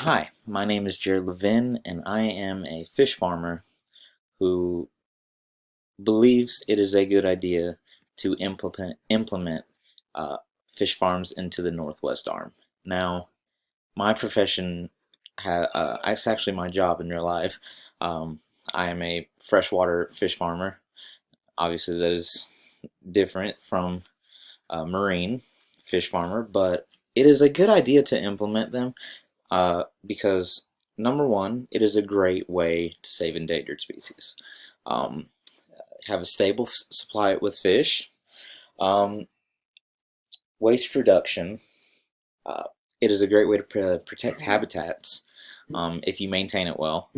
Hi, my name is Jared Levin, and I am a fish farmer who believes it is a good idea to implement fish farms into the Northwest Arm. Now, my profession it's actually my job in real life. Um, I am a freshwater fish farmer. Obviously, that is different from a marine fish farmer, but it is a good idea to implement them because number one, it is a great way to save endangered species. Um, have a stable supply with fish. Um, Waste reduction. Uh, it is a great way to protect habitats if you maintain it well.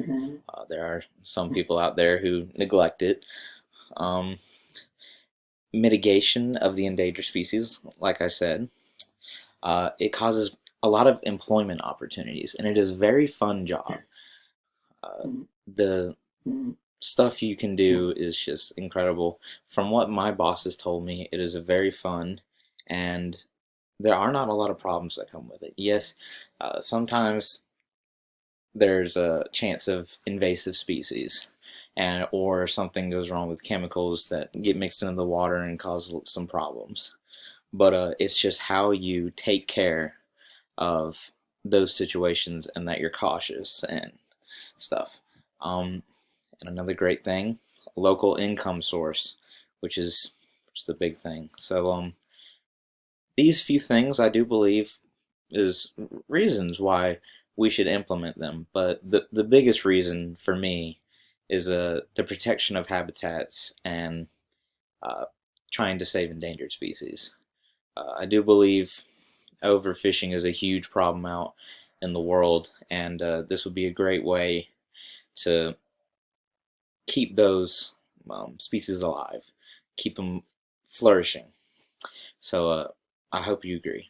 There are some people out there who neglect it. Um, Mitigation of the endangered species, like I said, it causes a lot of employment opportunities, and it is a very fun job. The stuff you can do is just incredible. From what my boss has told me, it is a very fun, and there are not a lot of problems that come with it. Yes, sometimes there's a chance of invasive species, and or something goes wrong with chemicals that get mixed into the water and cause some problems. But it's just how you take care of those situations and that you're cautious and stuff. And another great thing, local income source, which is the big thing. So these few things I do believe is reasons why we should implement them. But the biggest reason for me is the protection of habitats and uh, trying to save endangered species. I do believe overfishing is a huge problem out in the world, and this would be a great way to keep those species alive, keep them flourishing. So I hope you agree.